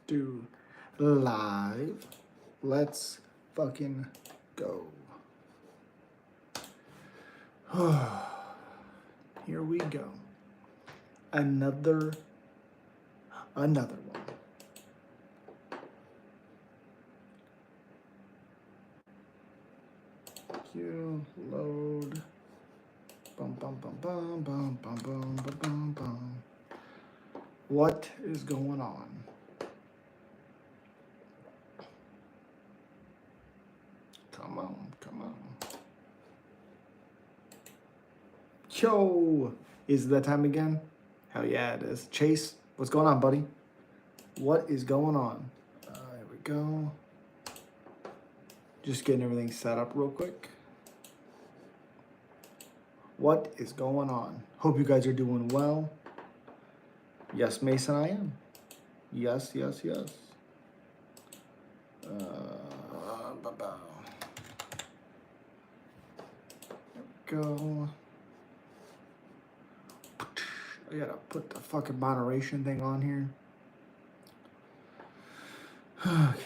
do live. Let's fucking go. Here we go. Another one. Queue, load. Bum bum bum bum bum bum bum bum bum bum. What is going on? Come on, come on. Yo, is it that time again? Hell yeah, it is. Chase, what's going on, buddy? What is going on? Here we go. Just getting everything set up real quick. What is going on? Hope you guys are doing well. Yes, Mason, I am. Yes, yes, yes. There we go. I gotta put the fucking moderation thing on here. Okay.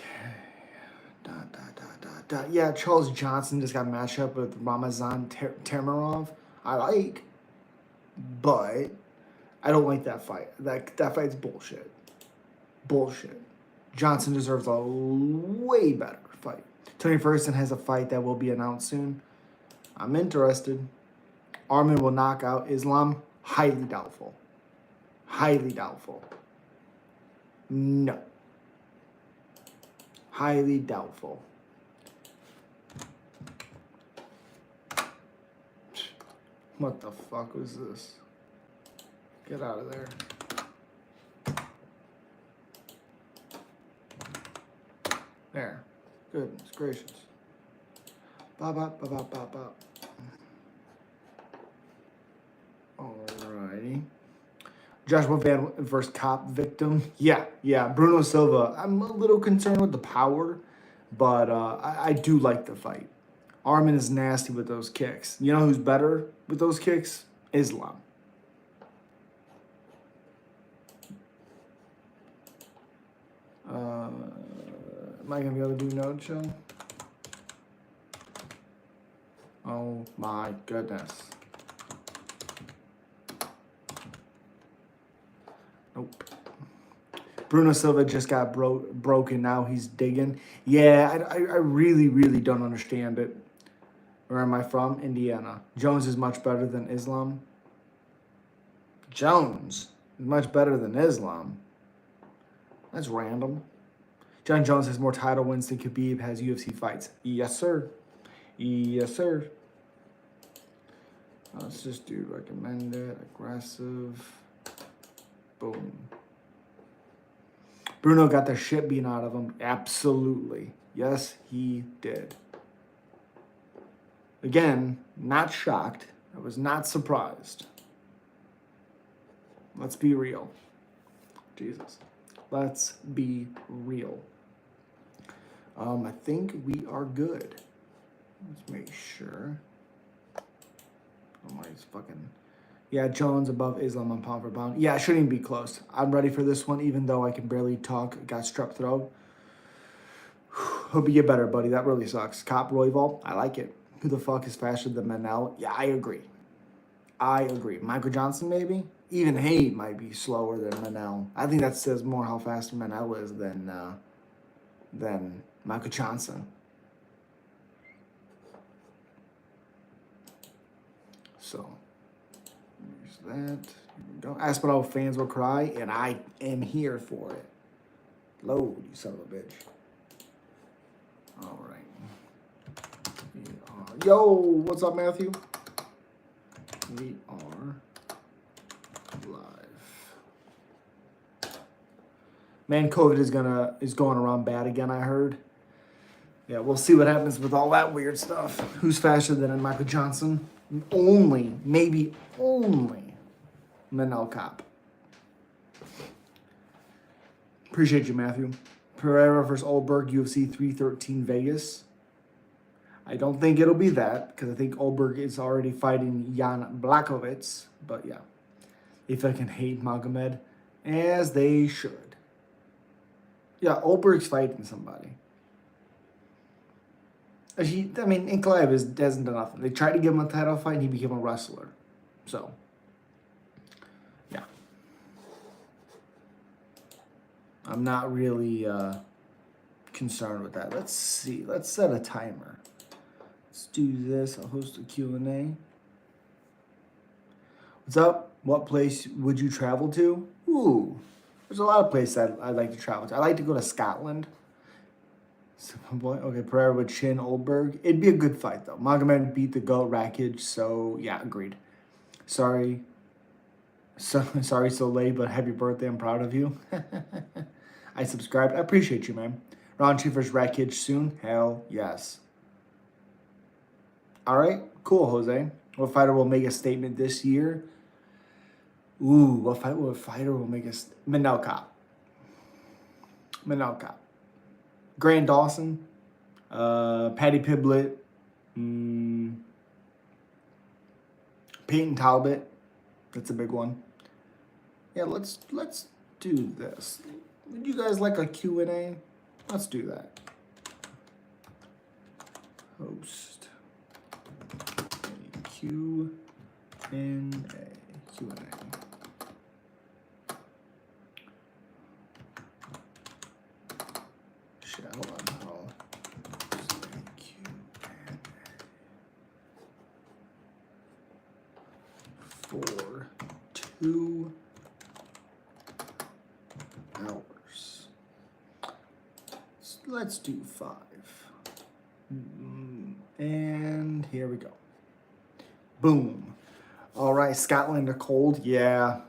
Yeah, Charles Johnson just got matched up with Ramazan Tamarov. I like, but I don't like that fight. That fight's bullshit. Bullshit. Johnson deserves a way better fight. Tony Ferguson has a fight that will be announced soon. I'm interested. Arman will knock out Islam. Highly doubtful. Highly doubtful. No. Highly doubtful. What the fuck was this? Get out of there. There. Goodness gracious. Bop, bop, bop, bop, bop, bop. Alrighty. Joshua Van versus Cop victim. Yeah. Bruno Silva. I'm a little concerned with the power, but I do like the fight. Arman is nasty with those kicks. You know who's better with those kicks? Islam. Am I going to be able to do no show? Oh my goodness. Nope. Bruno Silva just got broken. Now he's digging. Yeah, I really, really don't understand it. Where am I from? Indiana. Jones is much better than Islam. Jones is much better than Islam. That's random. John Jones has more title wins than Khabib has UFC fights. Yes, sir. Yes, sir. Let's just do recommended, aggressive. Boom. Bruno got the shit beaten out of him. Absolutely. Yes, he did. Again, not shocked. I was not surprised. Let's be real. Jesus. Let's be real. I think we are good. Let's make sure. Oh my fucking... Yeah, Jones above Islam on pound for pound. Yeah, it shouldn't even be close. I'm ready for this one, even though I can barely talk. Got strep throat. Hope you get better, buddy. That really sucks. Cop Royval, I like it. Who the fuck is faster than Manel? Yeah, I agree. Michael Johnson, maybe? Even he might be slower than Manel. I think that says more how fast Manel is than Michael Johnson. So, there's that. Here we go. Aspinall fans will cry, and I am here for it. Load, you son of a bitch. All right. Yo, what's up, Matthew? We are live. Man, COVID is going around bad again, I heard. Yeah, we'll see what happens with all that weird stuff. Who's faster than Michael Johnson? Maybe only Manel Cop. Appreciate you, Matthew. Pereira versus Oldberg, UFC 313 Vegas. I don't think it'll be that, because I think Oldberg is already fighting Jan Blachowicz. But yeah, if I can hate Magomed, as they should. Yeah, Oldberg's fighting somebody. Ankalaev hasn't done nothing. They tried to give him a title fight, and he became a wrestler. So, yeah. I'm not really concerned with that. Let's see. Let's set a timer. Let's do this. I'll host a Q&A. What's up? What place would you travel to? Ooh, there's a lot of places I'd like to travel to. I like to go to Scotland. Okay, Pereira would chin Oldberg. It'd be a good fight, though. Magomed beat the GOAT Rakic, so yeah, agreed. Sorry, so late, but happy birthday. I'm proud of you. I subscribed. I appreciate you, man. Round 2 versus Rakic soon? Hell yes. All right, cool, Jose. What fighter will make a statement this year? Ooh, what fighter will make a Manel Cop. Grant Dawson, Patty Piblet, Peyton Talbot. That's a big one. Yeah, let's do this. Would you guys like a Q&A? Let's do that. Host Q&A. Shit, hold on. For 2 hours. Let's do 5. And here we go. Boom. All right, Scotland are cold. Yeah.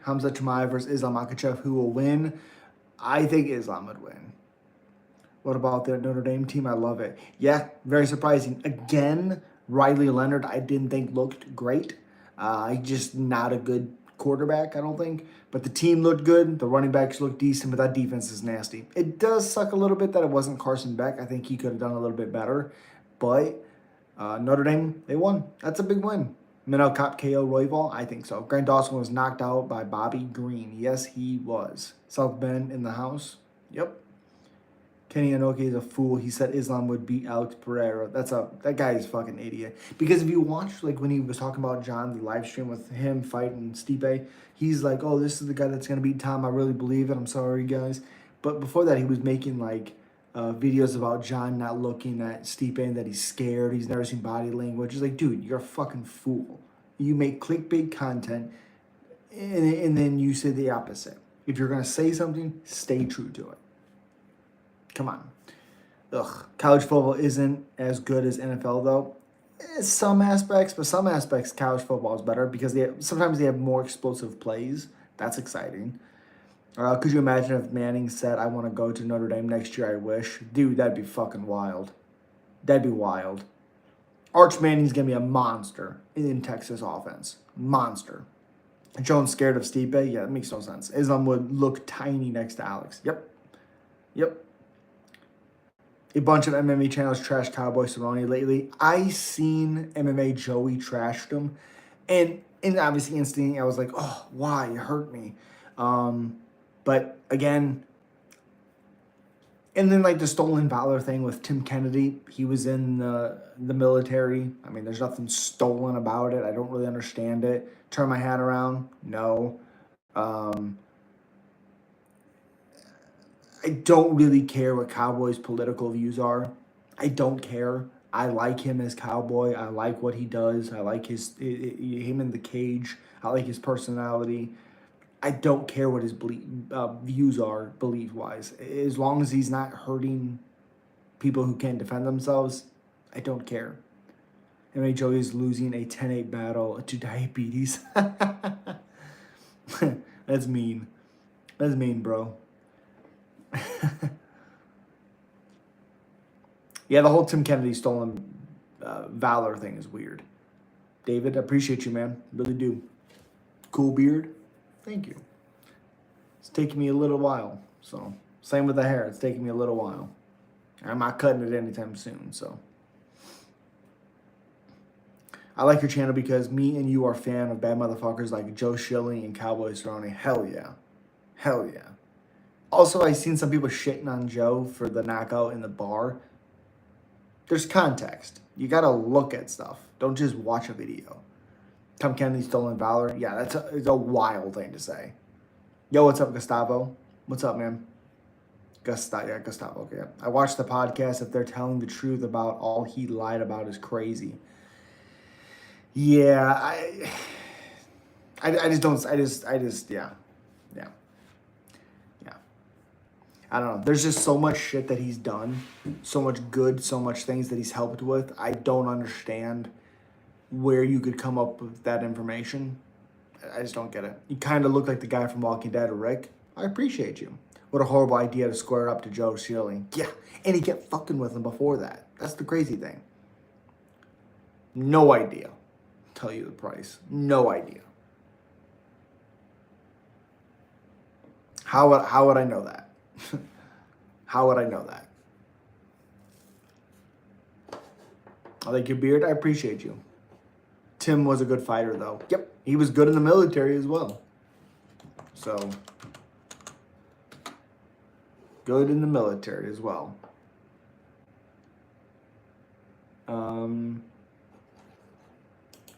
Hamza Chimaev versus Islam Makhachev. Who will win? I think Islam would win. What about their Notre Dame team? I love it. Yeah, very surprising. Again, Riley Leonard, I didn't think looked great. Just not a good quarterback, I don't think. But the team looked good. The running backs looked decent, but that defense is nasty. It does suck a little bit that it wasn't Carson Beck. I think he could have done a little bit better. But Notre Dame, they won. That's a big win. Minnow Cop KO Royval? I think so. Grant Dawson was knocked out by Bobby Green. Yes, he was. South Bend in the house. Yep. Kenny Inoki is a fool. He said Islam would beat Alex Pereira. That guy is fucking idiot. Because if you watch, like, when he was talking about John, the live stream with him fighting Stipe, he's like, oh, this is the guy that's going to beat Tom. I really believe it. I'm sorry, guys. But before that, he was making, like, videos about John not looking at Stipe and that he's scared. He's never seen body language. He's like, dude, you're a fucking fool. You make clickbait content, and then you say the opposite. If you're going to say something, stay true to it. Come on. Ugh. College football isn't as good as NFL, though. Some aspects, but some aspects college football is better because sometimes they have more explosive plays. That's exciting. Could you imagine if Manning said, I want to go to Notre Dame next year, I wish? Dude, that'd be fucking wild. That'd be wild. Arch Manning's going to be a monster in Texas offense. Monster. Jones scared of Stipe? Yeah, that makes no sense. Islam would look tiny next to Alex. Yep. A bunch of MMA channels trash Cowboy Cerrone lately. I seen MMA Joey trashed him. And obviously instantly I was like, oh, why? It hurt me. But again, and then like the stolen valor thing with Tim Kennedy. He was in the military. I mean, there's nothing stolen about it. I don't really understand it. Turn my hat around? No. I don't really care what Cowboy's political views are. I don't care. I like him as Cowboy. I like what he does. I like him in the cage. I like his personality. I don't care what his views are, belief-wise. As long as he's not hurting people who can't defend themselves, I don't care. MMA Joey is losing a 10-8 battle to diabetes. That's mean. That's mean, bro. Yeah, the whole Tim Kennedy stolen valor thing is weird. David, I appreciate you, man. Really do. Cool beard. Thank you. It's taking me a little while. So, same with the hair. It's taking me a little while. I'm not cutting it anytime soon, so. I like your channel because me and you are a fan of bad motherfuckers like Joe Schilling and Cowboy Cerrone. Hell yeah. Hell yeah. Also, I seen some people shitting on Joe for the knockout in the bar. There's context. You gotta look at stuff. Don't just watch a video. Tom Kennedy stolen valor. Yeah, it's a wild thing to say. Yo, what's up, Gustavo? What's up, man? Gustavo. Okay. I watched the podcast. If they're telling the truth about all he lied about is crazy. Yeah, I just don't. Yeah. I don't know. There's just so much shit that he's done, so much good, so much things that he's helped with. I don't understand where you could come up with that information. I just don't get it. You kind of look like the guy from Walking Dead, Rick. I appreciate you. What a horrible idea to square up to Joe Schilling. Yeah, and he kept fucking with him before that. That's the crazy thing. No idea. Tell you the price. No idea. How would I know that? How would I know that? I like your beard. I appreciate you. Tim was a good fighter, though. Yep, he was good in the military as well. So, good in the military as well.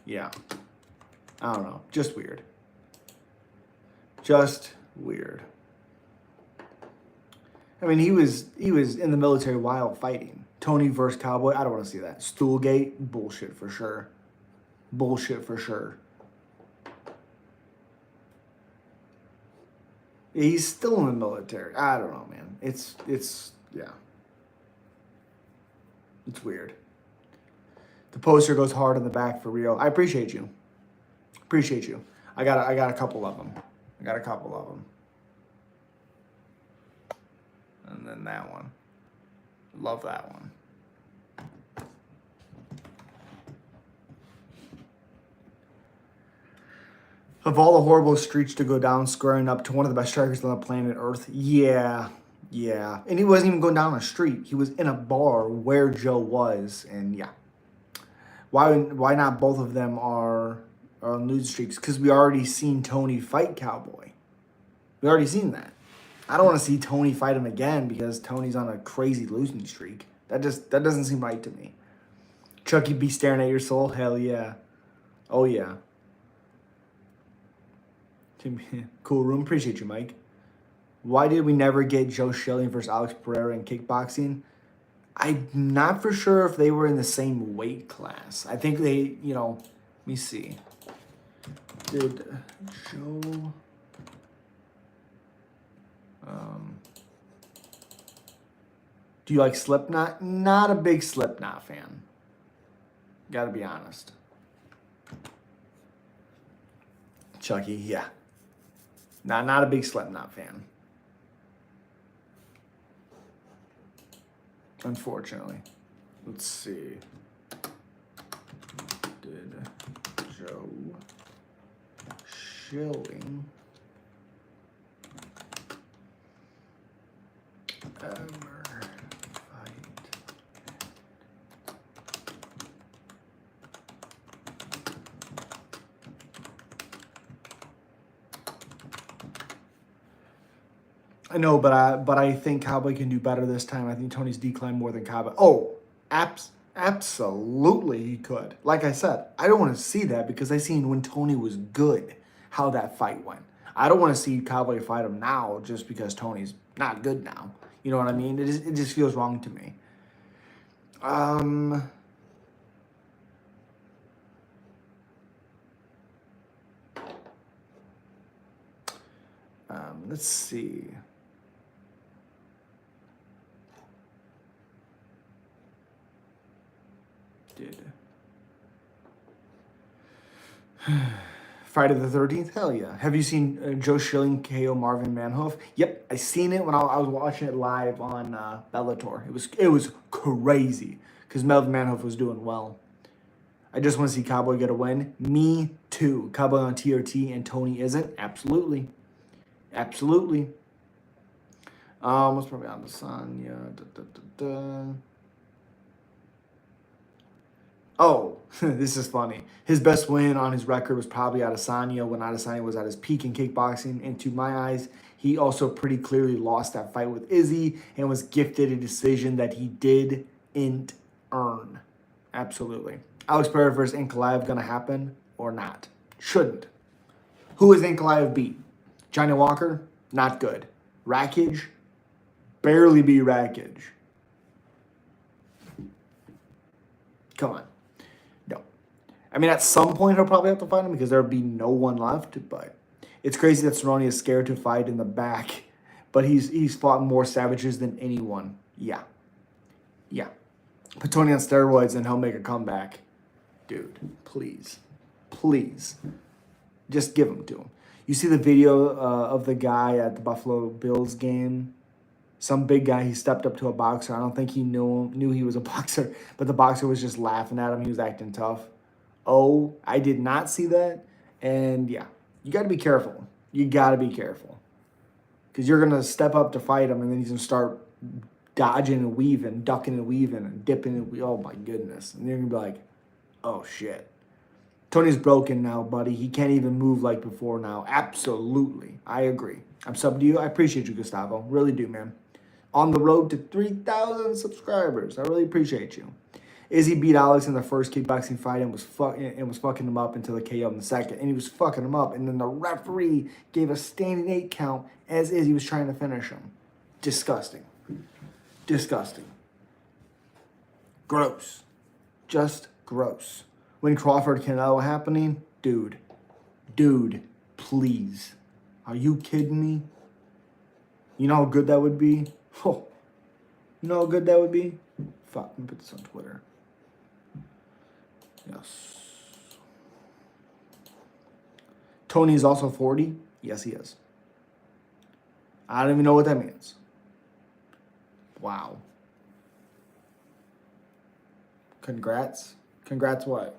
Yeah. I don't know. Just weird. Just weird. I mean, he was in the military while fighting. Tony versus Cowboy. I don't want to see that. Stoolgate. Bullshit for sure. Bullshit for sure. He's still in the military. I don't know, man. It's yeah. It's weird. The poster goes hard on the back for real. I appreciate you. Appreciate you. I got a couple of them. And then that one. Love that one. Of all the horrible streaks to go down, squaring up to one of the best strikers on the planet Earth. Yeah. And he wasn't even going down a street. He was in a bar where Joe was, and yeah. Why not both of them are on losing streaks? Because we already seen Tony fight Cowboy. We already seen that. I don't want to see Tony fight him again because Tony's on a crazy losing streak. That doesn't seem right to me. Chucky be staring at your soul? Hell yeah. Oh yeah. Cool room. Appreciate you, Mike. Why did we never get Joe Schilling versus Alex Pereira in kickboxing? I'm not for sure if they were in the same weight class. I think they, let me see. Did Joe... do you like Slipknot? Not a big Slipknot fan. Gotta be honest. Chucky, yeah. Not a big Slipknot fan. Unfortunately. Let's see. Did Joe Schilling ever fight? I know, but I think Cowboy can do better this time. I think Tony's declined more than Cowboy. Oh, absolutely he could. Like I said, I don't want to see that because I seen when Tony was good how that fight went. I don't want to see Cowboy fight him now just because Tony's not good now. You know what I mean? It just feels wrong to me. Let's see. Friday the 13th? Hell yeah. Have you seen Joe Schilling KO Marvin Manhoef? Yep, I seen it when I was watching it live on Bellator. It was crazy because Marvin Manhoef was doing well. I just want to see Cowboy get a win. Me too. Cowboy on TRT and Tony isn't? Absolutely. Absolutely. What's probably on the Sonya. Oh, this is funny. His best win on his record was probably Adesanya when Adesanya was at his peak in kickboxing. And to my eyes, he also pretty clearly lost that fight with Izzy and was gifted a decision that he didn't earn. Absolutely. Alex Pereira versus Ankalaev going to happen or not? Shouldn't. Who is Ankalaev beat? Johnny Walker? Not good. Rakic? Barely beat Rakic. Come on. No. I mean, at some point, he'll probably have to fight him because there'll be no one left. But it's crazy that Cerrone is scared to fight in the back. But he's fought more savages than anyone. Yeah. Yeah. Put Tony on steroids and he'll make a comeback. Dude, please. Please. Just give him to him. You see the video of the guy at the Buffalo Bills game? Some big guy, he stepped up to a boxer. I don't think he knew he was a boxer, but the boxer was just laughing at him. He was acting tough. Oh, I did not see that. And yeah, you got to be careful. You got to be careful. Because you're going to step up to fight him, and then he's going to start dodging and weaving, ducking and weaving, and dipping and oh my goodness. And you're going to be like, oh shit. Tony's broken now, buddy. He can't even move like before now. Absolutely. I agree. I'm subbed to you. I appreciate you, Gustavo. Really do, man. On the road to 3,000 subscribers. I really appreciate you. Izzy beat Alex in the first kickboxing fight and was fucking him up until the KO in the second. And he was fucking him up. And then the referee gave a standing 8 count as Izzy was trying to finish him. Disgusting. Disgusting. Gross. Just gross. When Crawford Canelo happening, dude, please. Are you kidding me? You know how good that would be? Oh, you know how good that would be? Fuck, let me put this on Twitter. Yes. Tony is also 40? Yes, he is. I don't even know what that means. Wow. Congrats. Congrats what?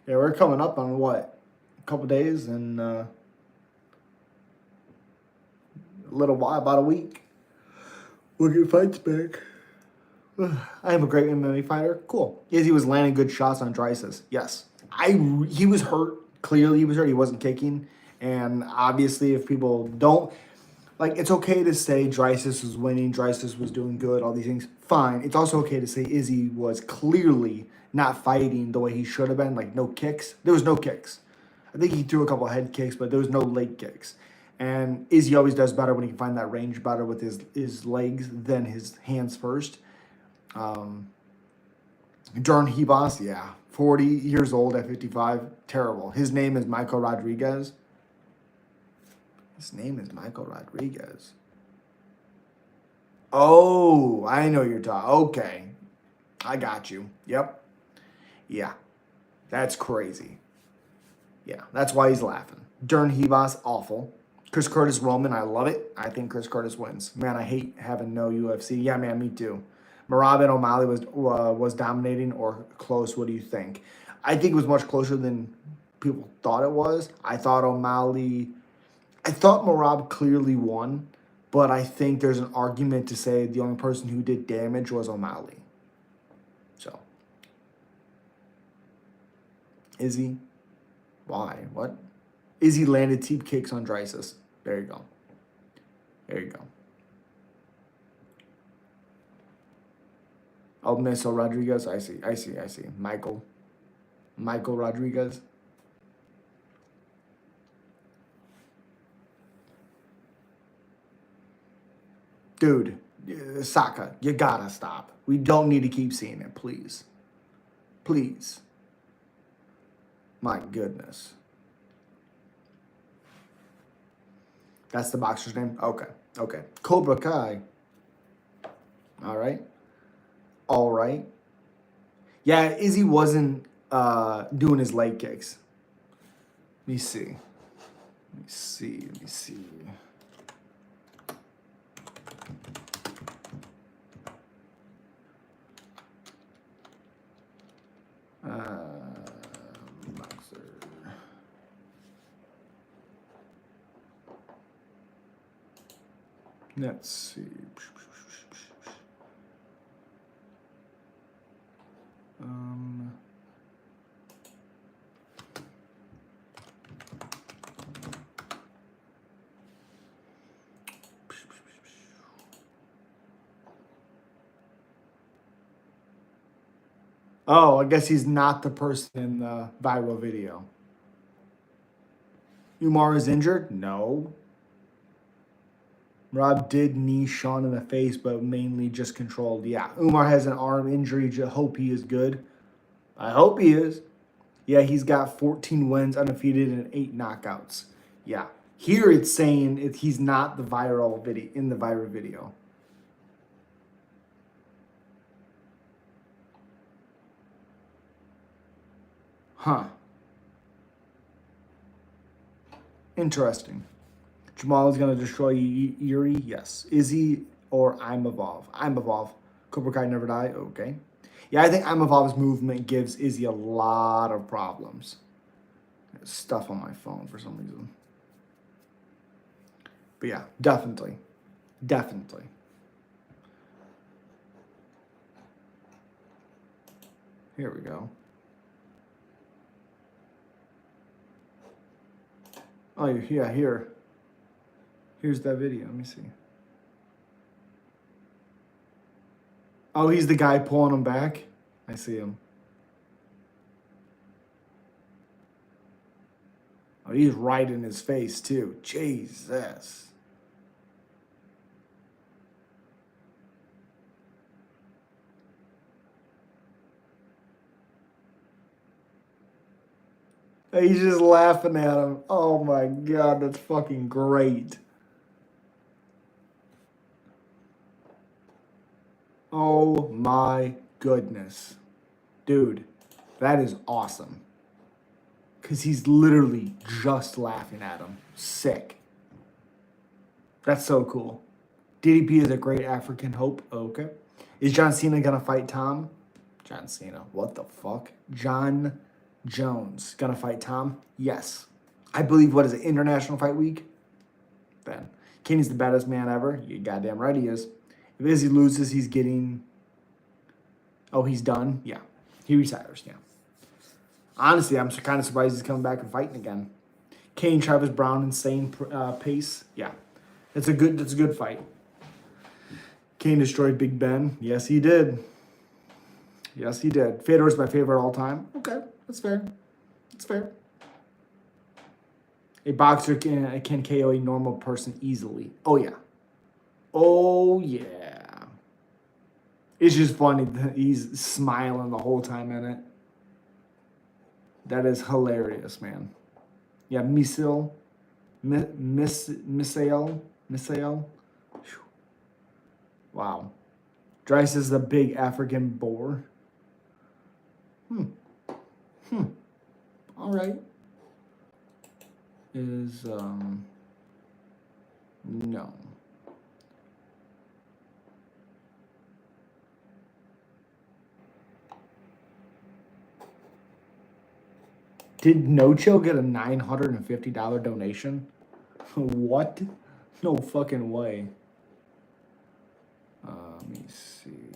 Yeah, we're coming up on what? A couple days and a little while, about a week. We'll get fights back. I am a great MMA fighter. Cool. Izzy was landing good shots on Drysis. Yes. He was hurt. Clearly he was hurt. He wasn't kicking. And obviously if people don't... Like, it's okay to say Drysis was winning, Drysis was doing good, all these things. Fine. It's also okay to say Izzy was clearly not fighting the way he should have been. Like, no kicks. There was no kicks. I think he threw a couple head kicks, but there was no leg kicks. And Izzy always does better when he can find that range better with his legs than his hands first. Jordan Hebos, yeah. 40 years old at 55. Terrible. His name is Michael Rodriguez. His name is Michael Rodriguez. Oh, I know you're talking. Okay. I got you. Yep. Yeah. That's crazy. Yeah. That's why he's laughing. Dern Hebos, awful. Chris Curtis Roman, I love it. I think Chris Curtis wins. Man, I hate having no UFC. Yeah, man, me too. Marab and O'Malley was dominating or close. What do you think? I think it was much closer than people thought it was. I thought Marab clearly won, but I think there's an argument to say the only person who did damage was O'Malley. So, Izzy, why? What? Izzy landed teep kicks on Drysis. There you go. There you go. Almeso Rodriguez. I see. Michael Rodriguez. Dude, Saka, you gotta stop. We don't need to keep seeing it, please. Please. My goodness. That's the boxer's name? Okay. Cobra Kai. All right. Yeah, Izzy wasn't doing his leg kicks. Let me see. Boxer. Let's see. Oh, I guess he's not the person in the viral video. Umar is injured? No. Rob did knee Sean in the face, but mainly just controlled. Yeah, Umar has an arm injury. Just hope he is good. I hope he is. Yeah, he's got 14 wins, undefeated, and 8 knockouts. Yeah. Here it's saying he's not the viral video in the viral video. Huh. Interesting. Jamal is going to destroy Yuri? Yes. Izzy or I'm Evolve? I'm Evolve. Cobra Kai Never Die? Okay. Yeah, I think I'm Evolve's movement gives Izzy a lot of problems. There's stuff on my phone for some reason. But yeah, definitely. Definitely. Here we go. Oh, yeah, here. Here's that video. Let me see. Oh, he's the guy pulling him back? I see him. Oh, he's right in his face, too. Jesus. He's just laughing at him. Oh my God, that's fucking great. Oh my goodness. Dude, that is awesome. Because he's literally just laughing at him. Sick. That's so cool. DDP is a great African hope. Okay. Is John Cena going to fight Tom? John Cena. What the fuck? John Jones going to fight Tom? Yes. I believe, what is it, International Fight Week? Ben. Kenny's the baddest man ever. You goddamn right he is. If Izzy loses, he's getting... Oh, he's done? Yeah. He retires, yeah. Honestly, I'm kind of surprised he's coming back and fighting again. Kane, Travis Brown, insane pace. Yeah. That's a good fight. Kane destroyed Big Ben. Yes, he did. Yes, he did. Fedor's my favorite all time. Okay, that's fair. That's fair. A boxer can KO a normal person easily. Oh, yeah. Oh, yeah. It's just funny that he's smiling the whole time in it. That is hilarious, man. Yeah, Misael. Wow. Dryce is the big African boar. All right. Is, no. Did No Chill get a $950 donation? What? No fucking way. Let me see.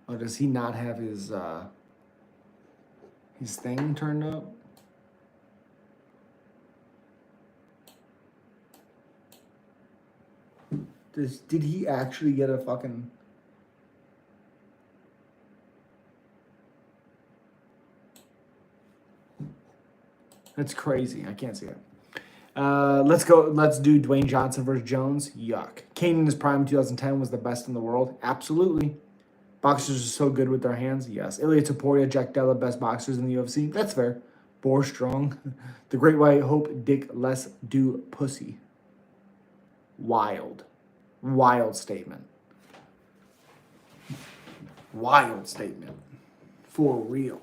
Oh, does he not have his thing turned up? Did he actually get a fucking... That's crazy. I can't see it. Let's go. Let's do Dwayne Johnson versus Jones. Yuck. Kane in his prime in 2010 was the best in the world. Absolutely. Boxers are so good with their hands. Yes. Ilya Taporia, Jack Della, best boxers in the UFC. That's fair. Boar strong. The Great White Hope, Dick less do pussy. Wild. Wild statement. Wild statement. For real.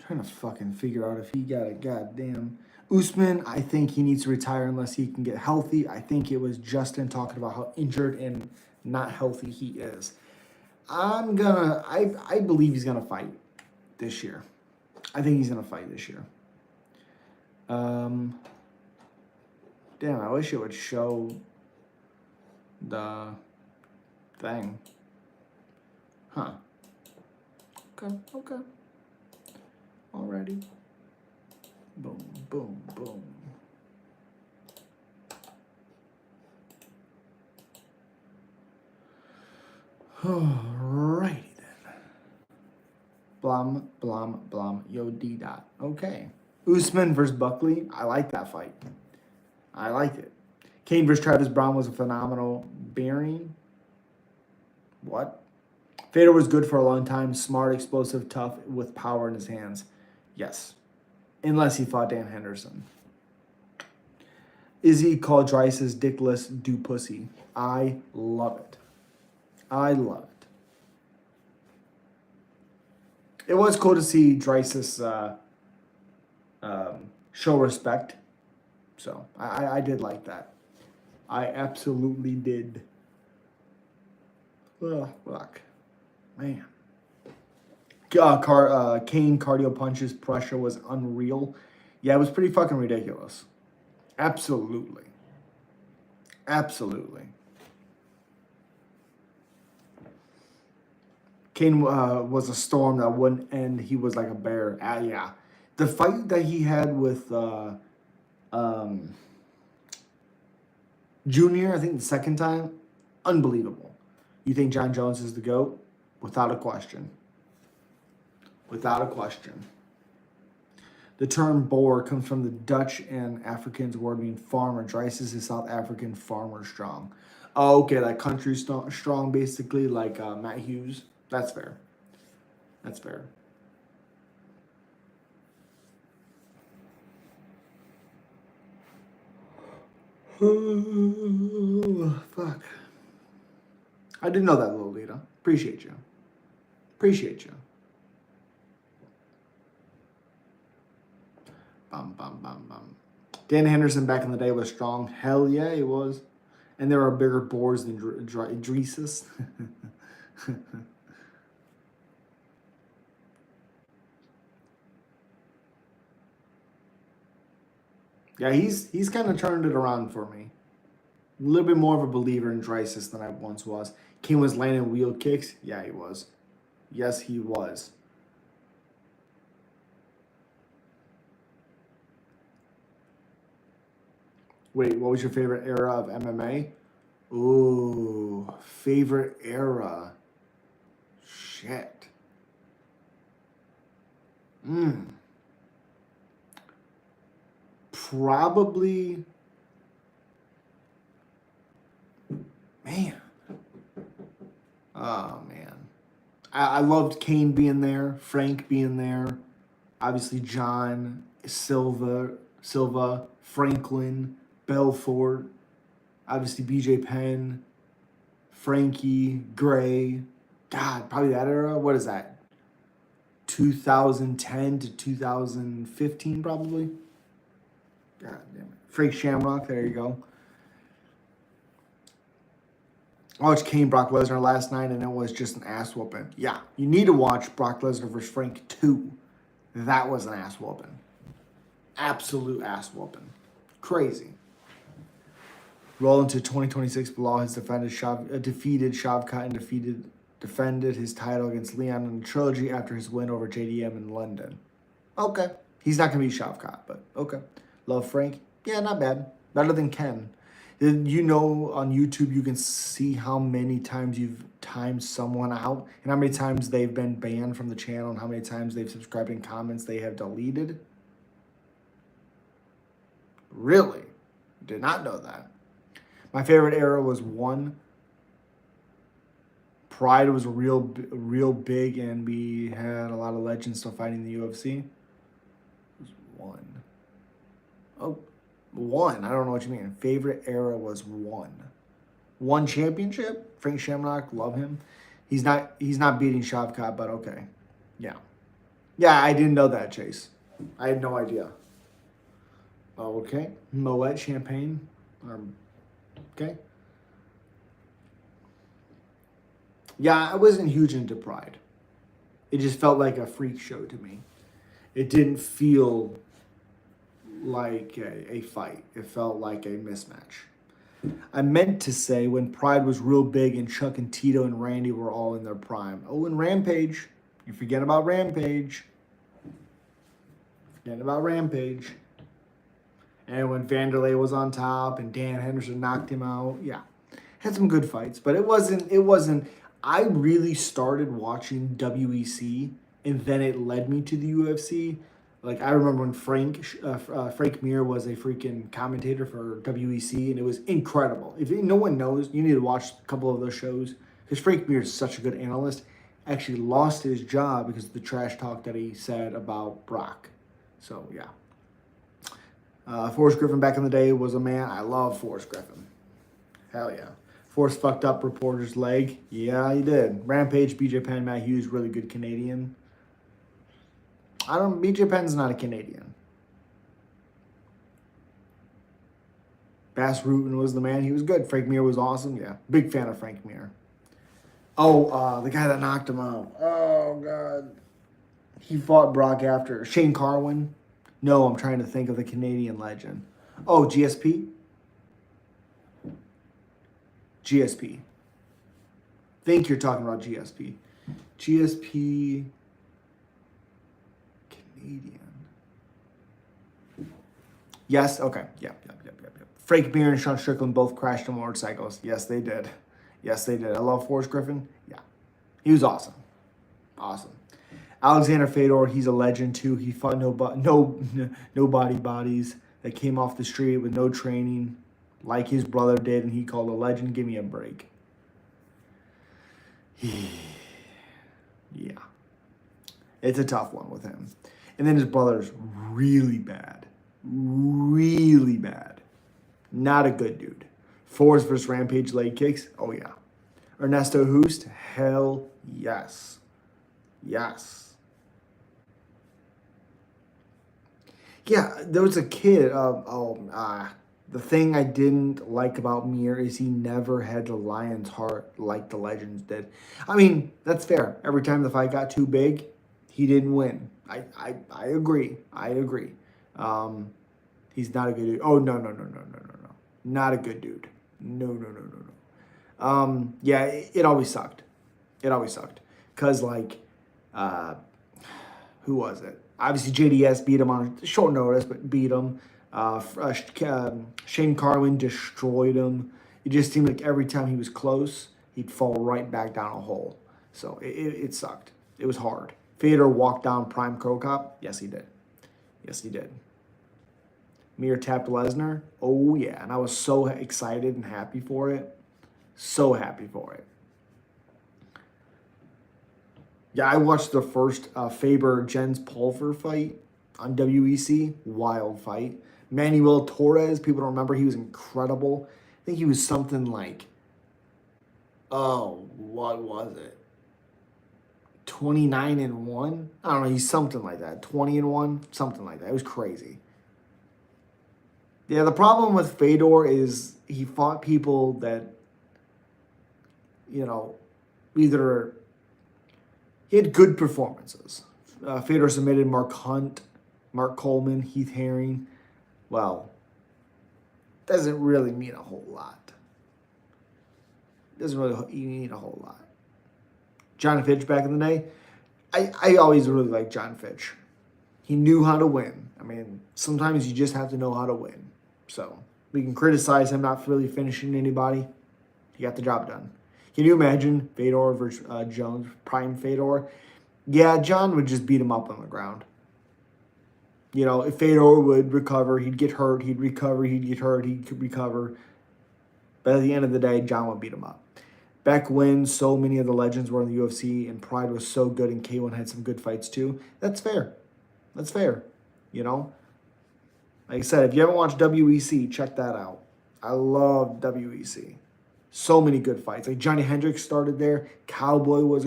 Trying to fucking figure out if he got a goddamn... Usman, I think he needs to retire unless he can get healthy. I think it was Justin talking about how injured and not healthy he is. I believe he's gonna fight this year. I think he's gonna fight this year. Damn, I wish it would show the thing. Huh. Okay, okay. Alrighty. Boom, boom, boom. Alrighty then. Blom, blom, blom, yo, D dot. Okay. Usman versus Buckley. I like that fight. I liked it. Kane versus Travis Brown was a phenomenal bearing. What? Fedor was good for a long time. Smart, explosive, tough, with power in his hands. Yes. Unless he fought Dan Henderson. Izzy called Dryce's dickless do pussy. I love it. I love it. It was cool to see Dryce's show respect. So I did like that. I absolutely did. Oh, fuck. Man. Kane cardio punches pressure was unreal. Yeah, it was pretty fucking ridiculous. Absolutely. Absolutely. Kane was a storm that wouldn't end. He was like a bear. Yeah. The fight that he had with Junior, I think the second time, unbelievable. You think John Jones is the GOAT? Without a question. Without a question. The term boer comes from the Dutch and Afrikaans word meaning farmer. Dries is a South African farmer strong. Oh, okay, like country strong, basically, like Matt Hughes. That's fair. That's fair. Oh, fuck. I didn't know that, Lolita. Appreciate you. Appreciate you. Bum, bum, bum, bum. Dan Henderson back in the day was strong. Hell yeah, he was. And there are bigger boars than Dreesus. Yeah, he's kind of turned it around for me. A little bit more of a believer in Drysis than I once was. King was landing wheel kicks. Yeah, he was. Yes, he was. Wait, what was your favorite era of MMA? Ooh, favorite era. Shit. Probably. Man. Oh, man. I loved Kane being there, Frank being there, obviously John, Silva, Franklin, Belfort, obviously BJ Penn, Frankie, Gray. God, probably that era. What is that? 2010 to 2015, probably. God damn it. Frank Shamrock, there you go. I watched Kane Brock Lesnar last night, and it was just an ass whooping. Yeah, you need to watch Brock Lesnar versus Frank 2. That was an ass whooping. Absolute ass whooping. Crazy. Roll into 2026. Bilal has defeated Shavkat and defended his title against Leon in the trilogy after his win over JDM in London. Okay. He's not going to be Shavkat, but okay. Love Frank? Yeah, not bad. Better than Ken. You know, on YouTube, you can see how many times you've timed someone out and how many times they've been banned from the channel and how many times they've subscribed and comments they have deleted. Really? Did not know that. My favorite era was 1. Pride was real big, and we had a lot of legends still fighting the UFC. It was 1. Oh. 1. I don't know what you mean. Favorite era was 1. 1 championship. Frank Shamrock, love him. He's not beating Shavkat, but okay. Yeah. Yeah, I didn't know that, Chase. I had no idea. Okay. Moet Champagne. Okay. Yeah, I wasn't huge into Pride. It just felt like a freak show to me. It didn't feel like a fight. It felt like a mismatch. I meant to say when Pride was real big and Chuck and Tito and Randy were all in their prime. Oh, and Rampage. You forget about Rampage. Forget about Rampage. And when Vanderlei was on top and Dan Henderson knocked him out. Yeah. Had some good fights, but it wasn't. I really started watching WEC and then it led me to the UFC. Like I remember when Frank Mir was a freaking commentator for WEC, and it was incredible. If no one knows, you need to watch a couple of those shows because Frank Mir is such a good analyst. Actually, lost his job because of the trash talk that he said about Brock. So yeah, Forrest Griffin back in the day was a man. I love Forrest Griffin. Hell yeah. Forrest fucked up reporter's leg. Yeah, he did. Rampage, BJ Penn, Matt Hughes, really good Canadian. BJ Penn's not a Canadian. Bass Rutten was the man. He was good. Frank Mir was awesome. Yeah, big fan of Frank Mir. Oh, the guy that knocked him out. Oh, God. He fought Brock after. Shane Carwin. No, I'm trying to think of the Canadian legend. Oh, GSP? GSP. Think you're talking about GSP. GSP... Canadian. Yes, okay. Yep. Frank Mir and Sean Strickland both crashed on motorcycles. Yes, they did. I love Forrest Griffin. Yeah. He was awesome. Alexander Fedor, he's a legend too. He fought nobody bodies that came off the street with no training like his brother did, and he called a legend. Give me a break. Yeah. It's a tough one with him. And then his brother's really bad. Really bad. Not a good dude. Forrest versus Rampage leg kicks. Oh, yeah. Ernesto Hoost. Hell yes. Yes. Yeah, there was a kid. The thing I didn't like about Mir is he never had the lion's heart like the legends did. I mean, that's fair. Every time the fight got too big, he didn't win. I agree. He's not a good dude. Oh, no. Not a good dude. No. Yeah, it always sucked. Because, who was it? Obviously, JDS beat him on short notice, but beat him. Shane Carwin destroyed him. It just seemed like every time he was close, he'd fall right back down a hole. So it sucked. It was hard. Fedor walked down Prime Crow Cop. Yes, he did. Mir tapped Lesnar. Oh, yeah. And I was so excited and happy for it. Yeah, I watched the first Faber-Jens Pulver fight on WEC. Wild fight. Manuel Torres, people don't remember, he was incredible. I think he was something like, what was it? 29-1? I don't know, he's something like that. 20-1? Something like that. It was crazy. Yeah, the problem with Fedor is he fought people that, either he had good performances. Fedor submitted Mark Hunt, Mark Coleman, Heath Herring. Well, doesn't really mean a whole lot. John Fitch back in the day, I always really liked John Fitch. He knew how to win. I mean, sometimes you just have to know how to win. So we can criticize him not really finishing anybody. He got the job done. Can you imagine Fedor versus Jones, prime Fedor? Yeah, John would just beat him up on the ground. If Fedor would recover, he'd get hurt, he'd recover, he'd get hurt, he'd recover. But at the end of the day, John would beat him up. Back when so many of the legends were in the UFC and Pride was so good and K1 had some good fights too, that's fair. Like I said, if you haven't watched WEC, check that out. I love WEC. So many good fights. Like Johnny Hendricks started there. Cowboy was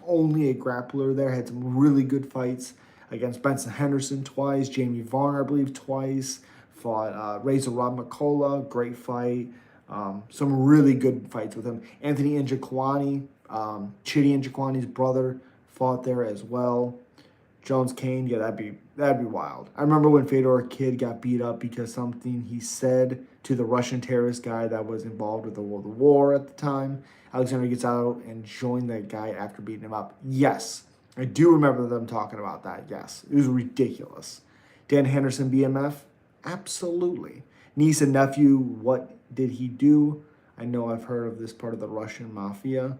only a grappler there. Had some really good fights against Benson Henderson twice. Jamie Varner, I believe, twice. Fought Razor Rob McCullough. Great fight. Some really good fights with him. Anthony Njokuani, Chidi Njokuani's brother, fought there as well. Jones Kane, yeah, that'd be wild. I remember when Fedor Kid got beat up because something he said to the Russian terrorist guy that was involved with the war at the time. Alexander gets out and joined that guy after beating him up. Yes, I do remember them talking about that. Yes, it was ridiculous. Dan Henderson, BMF, absolutely. Niece and nephew, what did he do? I know I've heard of this part of the Russian mafia.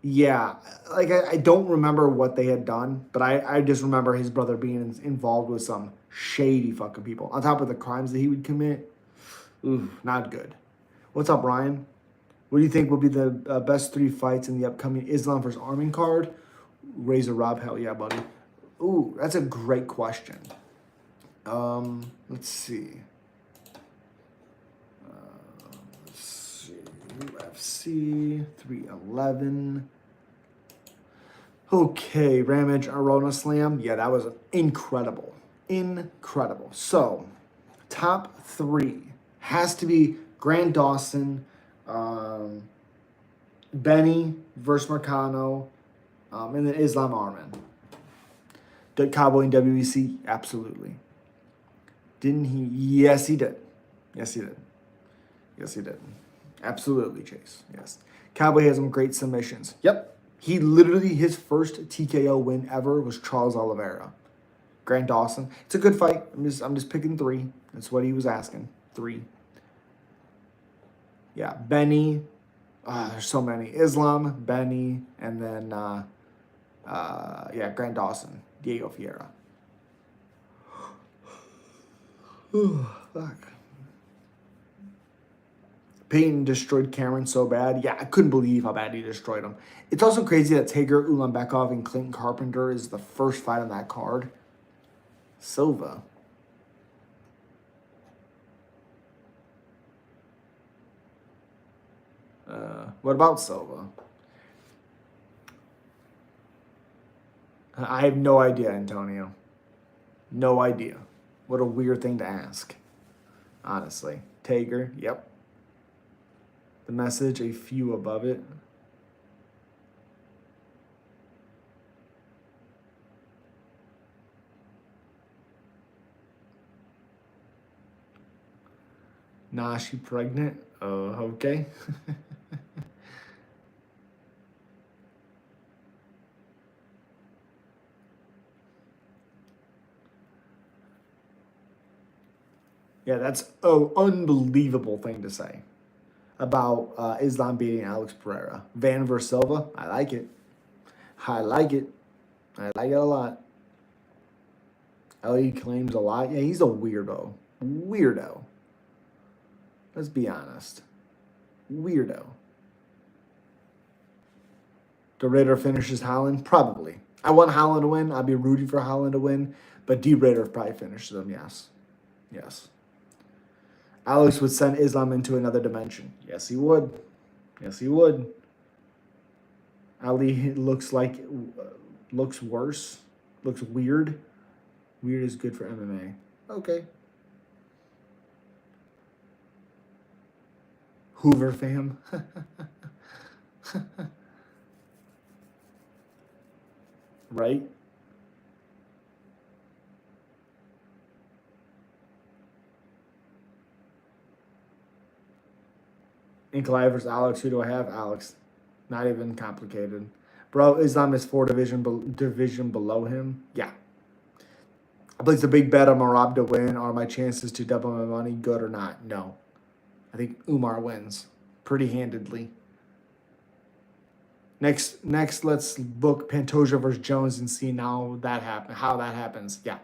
Yeah, like I don't remember what they had done, but I just remember his brother being involved with some shady fucking people. On top of the crimes that he would commit, ooh, not good. What's up, Ryan? What do you think will be the best 3 fights in the upcoming Islam versus Armin card? Razor Rob, hell yeah, buddy. Ooh, that's a great question. Let's see. UFC 311. Okay, Ramage Arona Slam. Yeah, that was incredible. Incredible. So, top 3 has to be Grant Dawson, Benny versus Marcano, and then Islam Arman. Did Cowboy in WEC? Absolutely. Didn't he? Yes, he did. Yes, he did. Yes, he did. Absolutely, Chase. Yes. Cowboy has some great submissions. Yep. He literally, his first TKO win ever was Charles Oliveira. Grant Dawson. It's a good fight. I'm just picking 3. That's what he was asking. 3. Yeah. Benny. There's so many. Islam, Benny, and then Grant Dawson. Diego Fiera. Fuck. Payton destroyed Cameron so bad. Yeah, I couldn't believe how bad he destroyed him. It's also crazy that Tager Ulanbekov and Clinton Carpenter is the first fight on that card. Silva. What about Silva? I have no idea, Antonio. No idea. What a weird thing to ask. Honestly. Tager, yep. The message, a few above it. Nah, she pregnant? Oh, okay. Yeah, that's an unbelievable thing to say about Islam beating Alex Pereira. Van versus Silva, I like it. I like it. I like it a lot. Ellie claims a lot. Yeah, he's a weirdo. Weirdo. Let's be honest. Weirdo. The Raider finishes Holland? Probably. I want Holland to win. I'd be rooting for Holland to win. But D. Raider probably finishes him, yes. Yes. Alex would send Islam into another dimension. Yes, he would. Yes, he would. Ali looks worse. Looks weird. Weird is good for MMA. Okay. Hoover fam. Right? Nikolai versus Alex. Who do I have? Alex. Not even complicated. Bro, Islam is 4 division below him. Yeah. I place a big bet on Marab to win. Are my chances to double my money good or not? No. I think Umar wins pretty handedly. Next, let's book Pantoja versus Jones and see how that happens. Yeah.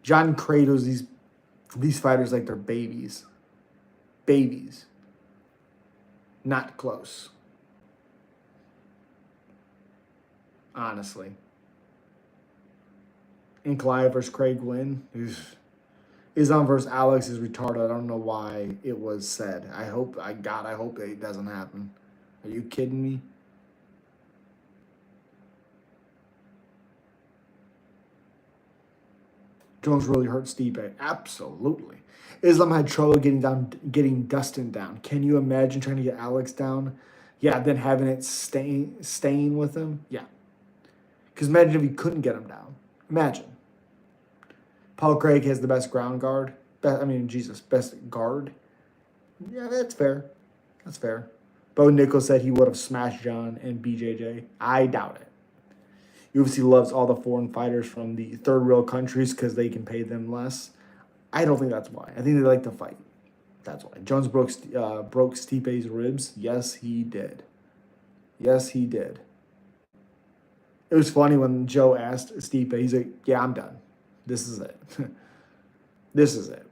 John cradles these fighters like they're babies. Babies. Not close. Honestly. Inklive versus Craig Wynn. Islam versus Alex is retarded. I don't know why it was said. I hope it doesn't happen. Are you kidding me? Jones really hurt Stipe. Absolutely. Islam had trouble getting Dustin down. Can you imagine trying to get Alex down? Yeah, then having it staying with him? Yeah. Because imagine if he couldn't get him down. Imagine. Paul Craig has the best ground guard. Best guard. Yeah, that's fair. That's fair. Bo Nichols said he would have smashed John and BJJ. I doubt it. UFC loves all the foreign fighters from the third world countries because they can pay them less. I don't think that's why. I think they like to fight. That's why. Jones broke Stipe's ribs. Yes, he did. Yes, he did. It was funny when Joe asked Stipe, he's like, yeah, I'm done. This is it. This is it.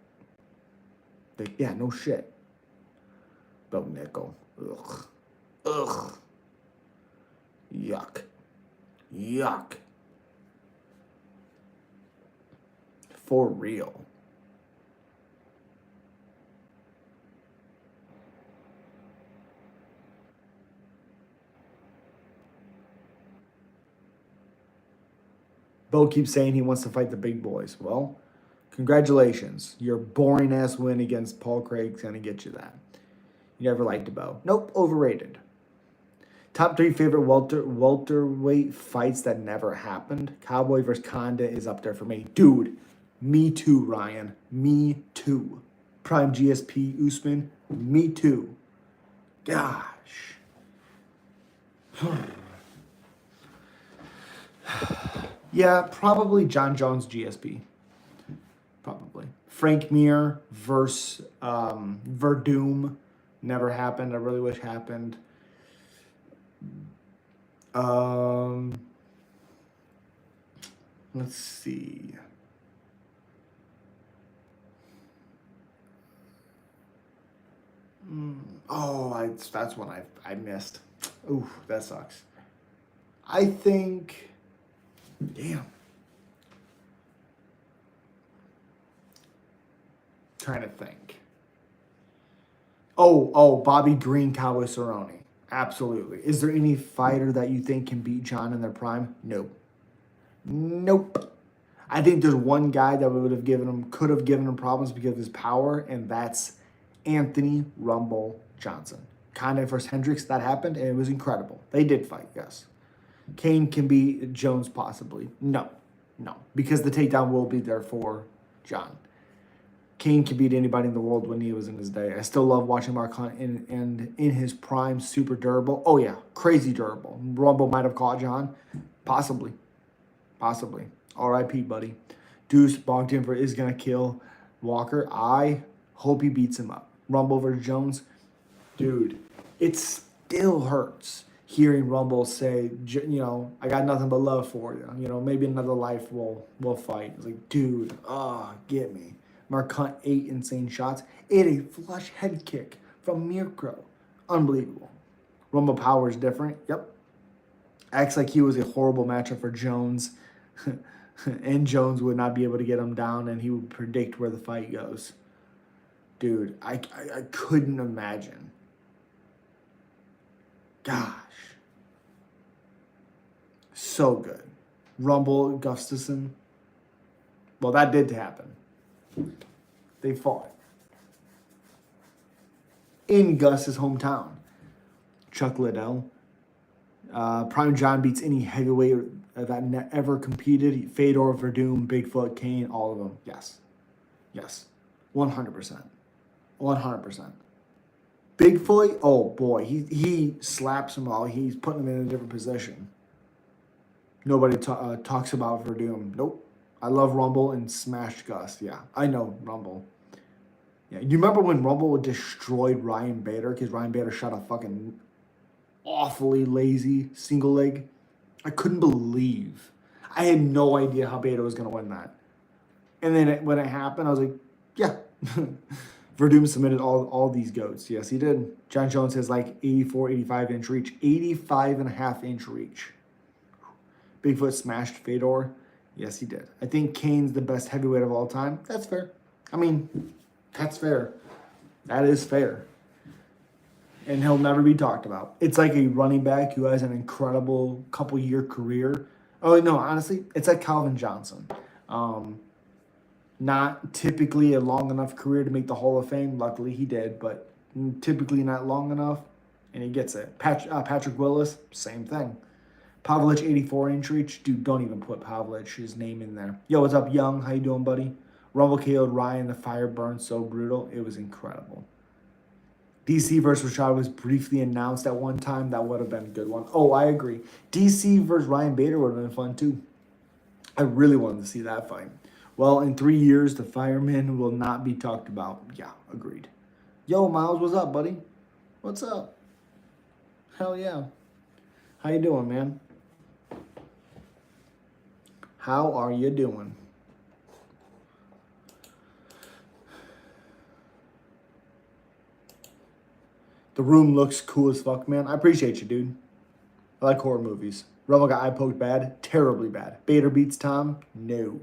Like, yeah, no shit. Bo Nickel. Ugh. Ugh. Yuck. Yuck. For real. Bo keeps saying he wants to fight the big boys. Well, congratulations. Your boring ass win against Paul Craig's going to get you that. You never liked Bo. Nope, overrated. Top 3 favorite welterweight fights that never happened. Cowboy versus Conda is up there for me. Dude, me too, Ryan. Me too. Prime GSP Usman, me too. Gosh. Yeah, probably John Jones GSP. Probably. Frank Mir versus Verdum. Never happened. I really wish happened. Let's see. That's one I missed. Ooh, that sucks. I think. Damn. Trying to think. Bobby Green, Cowboy Cerrone. Absolutely. Is there any fighter that you think can beat John in their prime? Nope. Nope. I think there's one guy that could have given him problems because of his power, and that's Anthony Rumble Johnson. Conde versus Hendricks, that happened, and it was incredible. They did fight, yes. Kane can beat Jones possibly. No. Because the takedown will be there for John. Kane can beat anybody in the world when he was in his day. I still love watching Mark Hunt in his prime, super durable. Oh, yeah, crazy durable. Rumble might have caught John. Possibly. R.I.P., buddy. Deuce Bogdanver is going to kill Walker. I hope he beats him up. Rumble versus Jones. Dude, it still hurts hearing Rumble say, I got nothing but love for you. Maybe another life we'll fight. It's like, dude, get me. Mark Hunt, 8 insane shots. 8 a flush head kick from Mirko. Unbelievable. Rumble power is different. Yep. Acts like he was a horrible matchup for Jones. And Jones would not be able to get him down, and he would predict where the fight goes. Dude, I couldn't imagine. Gosh. So good. Rumble, Gustafson. Well, that did happen. They fought in Gus's hometown. Chuck Liddell. Prime John beats any heavyweight that ever competed. Fedor, Verdum, Bigfoot, Kane, all of them. Yes. 100%. 100%. Bigfoot, oh boy, he slaps them all. He's putting them in a different position. Nobody talks about Verdum. Nope. I love Rumble and smashed Gus. Yeah, I know Rumble. Yeah, you remember when Rumble destroyed Ryan Bader because Ryan Bader shot a fucking awfully lazy single leg? I couldn't believe. I had no idea how Bader was going to win that. And then when it happened, I was like, yeah. Verdum submitted all these goats. Yes, he did. John Jones has like 84, 85-inch reach. 85.5-inch reach. Bigfoot smashed Fedor. Yes, he did. I think Kane's the best heavyweight of all time. That's fair. I mean, that's fair. That is fair. And he'll never be talked about. It's like a running back who has an incredible couple-year career. Oh, no, honestly, it's like Calvin Johnson. Not typically a long enough career to make the Hall of Fame. Luckily, he did, but typically not long enough, and he gets it. Patrick Willis, same thing. Pavlich 84-inch reach. Dude, don't even put Pavlich's name in there. Yo, what's up, Young? How you doing, buddy? Rumble KO'd Ryan. The fire burned so brutal. It was incredible. DC versus Rashad was briefly announced at one time. That would have been a good one. Oh, I agree. DC versus Ryan Bader would have been fun, too. I really wanted to see that fight. Well, in 3 years, the fireman will not be talked about. Yeah, agreed. Yo, Miles, what's up, buddy? What's up? Hell yeah. How you doing, man? How are you doing? The room looks cool as fuck, man. I appreciate you, dude. I like horror movies. Rumble got eye poked bad. Terribly bad. Bader beats Tom? No.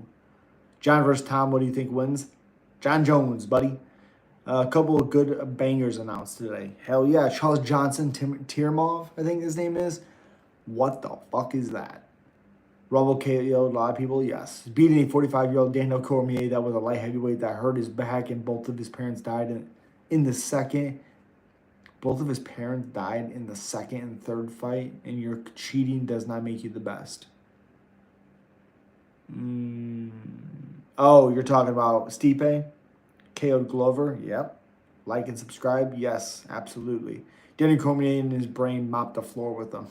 John versus Tom, what do you think wins? John Jones, buddy. A couple of good bangers announced today. Hell yeah. Charles Johnson, Tirmov, I think his name is. What the fuck is that? Rumble KO, a lot of people, yes. Beating a 45-year-old Daniel Cormier that was a light heavyweight that hurt his back and both of his parents died in the second. Both of his parents died in the second and third fight, and your cheating does not make you the best. Oh, you're talking about Stipe? KO'd Glover? Yep. Like and subscribe? Yes, absolutely. Danny Cormier in his brain mopped the floor with him.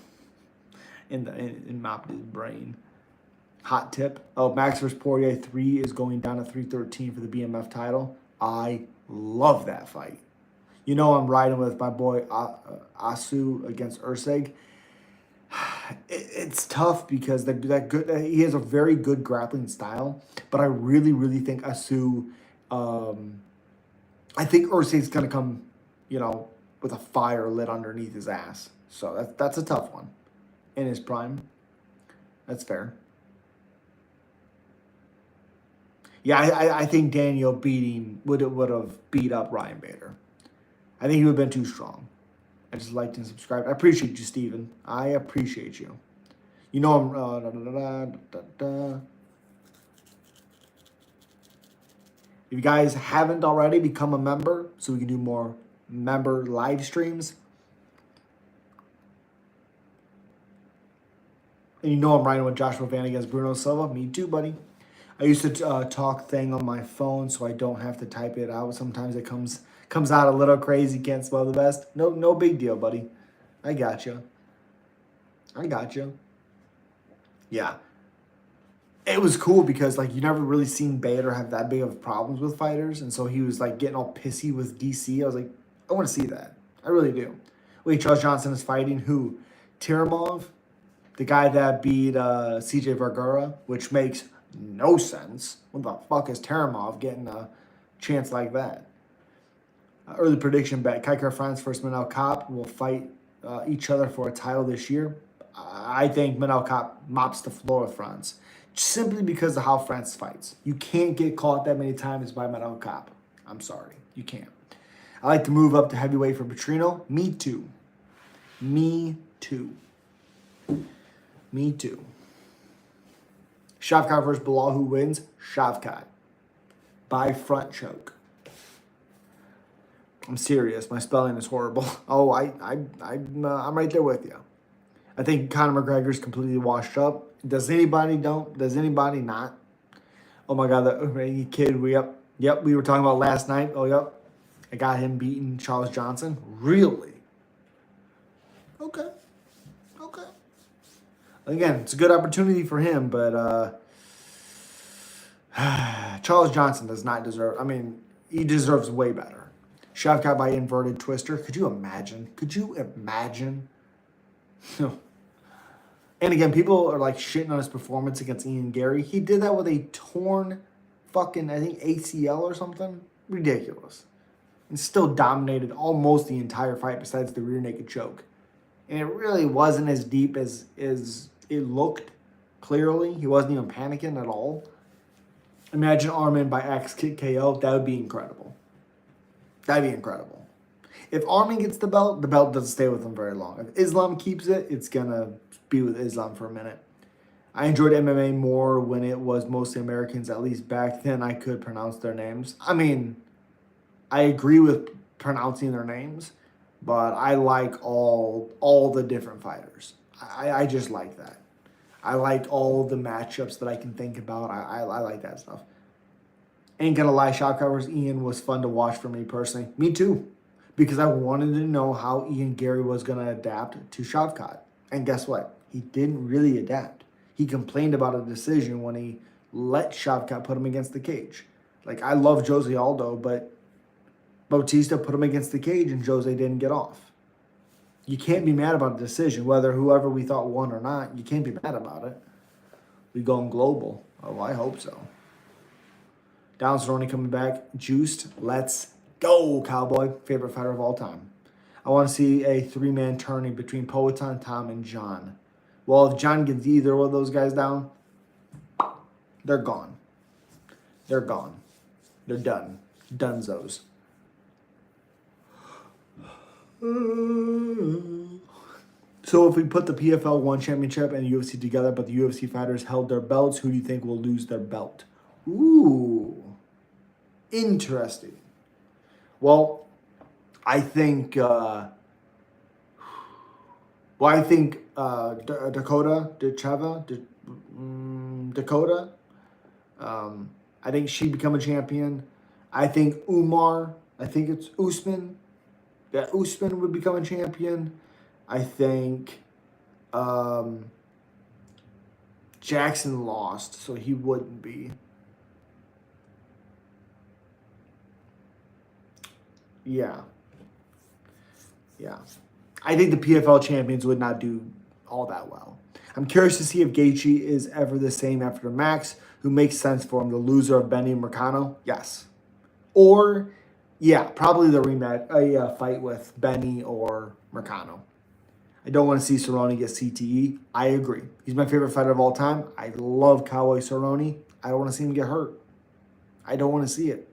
And mopped his brain. Hot tip. Oh, Max vs. Poirier 3 is going down to 313 for the BMF title. I love that fight. You know I'm riding with my boy Asu against Urseg. It's tough because he has a very good grappling style, but I really, really think Asu, I think Urseg's going to come, with a fire lit underneath his ass. So that's a tough one in his prime. That's fair. Yeah, I think Daniel would have beat up Ryan Bader. I think he would have been too strong. I just liked and subscribed. I appreciate you, Steven. I appreciate you. You know I'm... If you guys haven't already, become a member so we can do more member live streams. And you know I'm riding with Joshua Van against Bruno Silva. Me too, buddy. I used to talk thing on my phone so I don't have to type it out. Sometimes it comes out a little crazy. Can't spell the best. No big deal, buddy. I got you. Yeah. It was cool because you never really seen Bader have that big of problems with fighters, and so he was getting all pissy with DC. I was like, I want to see that. I really do. Wait, Charles Johnson is fighting who? Tiramov, the guy that beat CJ Vergara, which makes no sense. What the fuck is Tiramov getting a chance like that? Early prediction bet: Kaikar France versus Manel Kape will fight each other for a title this year. I think Manel Kape mops the floor with France. Simply because of how France fights. You can't get caught that many times by Manel Kape. I'm sorry. You can't. I like to move up to heavyweight for Petrino. Me too. Shavkat versus Bilal. Who wins? Shavkat. By front choke. I'm serious. My spelling is horrible. Oh, I'm right there with you. I think Conor McGregor's completely washed up. Does anybody don't? Does anybody not? Oh my God, that kid. Yep. We were talking about last night. Oh, yep. I got him beating Charles Johnson. Really? Okay. Again, it's a good opportunity for him, but Charles Johnson does not deserve. I mean, he deserves way better. Shavkat by inverted twister. Could you imagine? And again, people are shitting on his performance against Ian Gary. He did that with a torn fucking, I think, ACL or something. Ridiculous. And still dominated almost the entire fight besides the rear naked choke. And it really wasn't as deep as it looked, clearly. He wasn't even panicking at all. Imagine Arman by axe kick KO. That would be incredible. If Arman gets the belt doesn't stay with him very long. If Islam keeps it, it's going to be with Islam for a minute. I enjoyed MMA more when it was mostly Americans. At least back then I could pronounce their names. I mean, I agree with pronouncing their names, but I like all the different fighters. I just like that. I like all the matchups that I can think about. I like that stuff. Ain't gonna lie, Shotgun vs. Ian was fun to watch for me personally. Me too. Because I wanted to know how Ian Gary was gonna adapt to Shavkat. And guess what? He didn't really adapt. He complained about a decision when he let Shavkat put him against the cage. Like, I love Jose Aldo, but Bautista put him against the cage and Jose didn't get off. You can't be mad about a decision, whether whoever we thought won or not. You can't be mad about it. We going global. Oh, I hope so. Down Cerrone coming back. Juiced. Let's go, Cowboy. Favorite fighter of all time. I want to see a three-man tourney between Poatan, Tom, and John. Well, if John gets either one of those guys down, they're gone. They're gone. They're done. Dunzos. So if we put the PFL 1 championship and the UFC together, but the UFC fighters held their belts, who do you think will lose their belt? Ooh. Interesting. Well, I think Dakota Dakota. I think she'd become a champion. I think Umar. I think it's Usman. That Usman would become a champion. I think Jackson lost, so he wouldn't be. Yeah. I think the PFL champions would not do all that well. I'm curious to see if Gaethje is ever the same after Max, who makes sense for him. The loser of Benny Mercado? Yes. Or, yeah, probably the rematch, a fight with Benny or Mercado. I don't want to see Cerrone get CTE. I agree. He's my favorite fighter of all time. I love Cowboy Cerrone. I don't want to see him get hurt. I don't want to see it.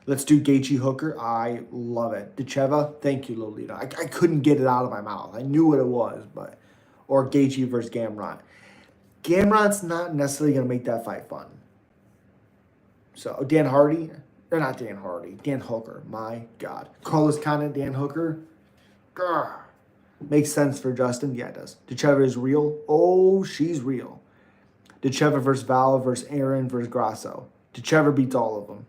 Let's do Gaethje Hooker. I love it. Decheva, thank you, Lolita. I couldn't get it out of my mouth. I knew what it was, but... Or Gaethje versus Gamrot. Gamrot's not necessarily going to make that fight fun. So, Dan Hardy... Or not Dan Hardy. Dan Hooker. My God. Carlos Condit, Dan Hooker. Grr. Makes sense for Justin? Yeah, it does. Decheva is real? Oh, she's real. Decheva versus Val versus Aaron versus Grasso. Decheva beats all of them.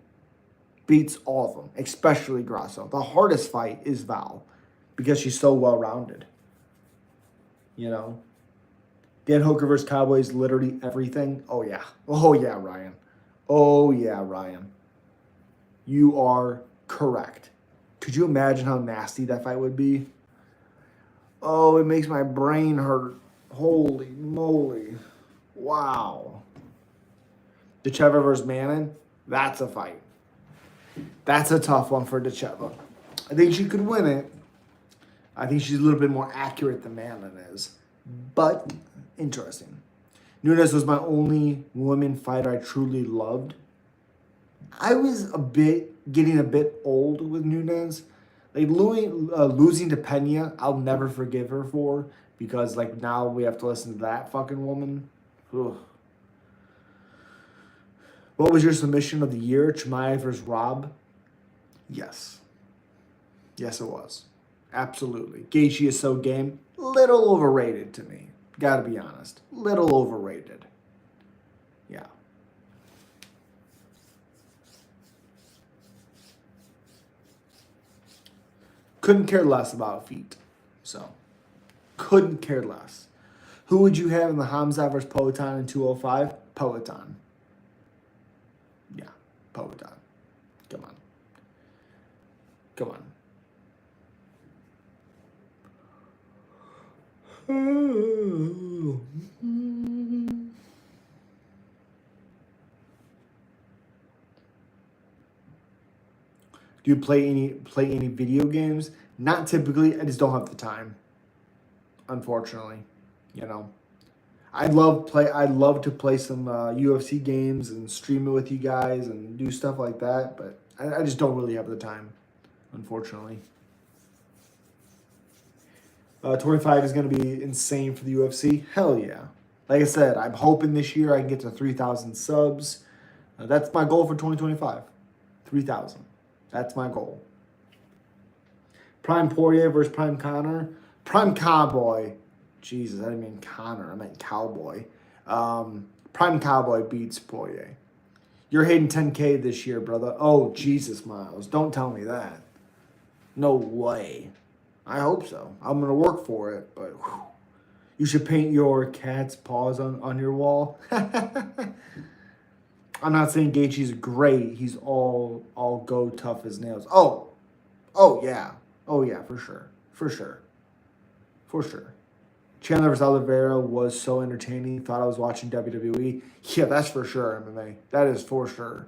Beats all of them, especially Grasso. The hardest fight is Val because she's so well-rounded. You know? Dan Hooker versus Cowboy is literally everything. Oh, yeah. Oh, yeah, Ryan. Oh, yeah, Ryan. You are correct. Could you imagine how nasty that fight would be? Oh, it makes my brain hurt. Holy moly. Wow. Decheva versus Manon, that's a fight. That's a tough one for Decheva. I think she could win it. I think she's a little bit more accurate than Manon is. But interesting. Nunes was my only woman fighter I truly loved. I was getting a bit old with Nunes. Like losing to Pena, I'll never forgive her for, because like now we have to listen to that fucking woman. Ugh. What was your submission of the year? Chimaev versus Rob? Yes. Yes, it was. Absolutely. Gaethje is so game. Little overrated to me. Gotta be honest. Little overrated. Yeah. Couldn't care less about feet. So, couldn't care less. Who would you have in the Hamza versus Poatan in 205? Poatan. Yeah, Poatan. Come on. Come on. Do you play any video games? Not typically. I just don't have the time. Unfortunately, you know. I'd love to play some UFC games and stream it with you guys and do stuff like that, but I just don't really have the time, unfortunately. 25 is going to be insane for the UFC. Hell yeah. Like I said, I'm hoping this year I can get to 3,000 subs. That's my goal for 2025. 3,000. That's my goal. Prime Poirier versus Prime Connor. Prime Cowboy. Jesus, I didn't mean Connor. I meant Cowboy. Prime Cowboy beats Poirier. You're hitting 10K this year, brother. Oh, Jesus, Miles. Don't tell me that. No way. I hope so. I'm going to work for it, but whew. You should paint your cat's paws on your wall. I'm not saying Gaethje's great. He's all go tough as nails. Oh yeah. Oh yeah, for sure. For sure. For sure. Chandler vs. Oliveira was so entertaining. Thought I was watching WWE. Yeah, that's for sure, MMA. That is for sure.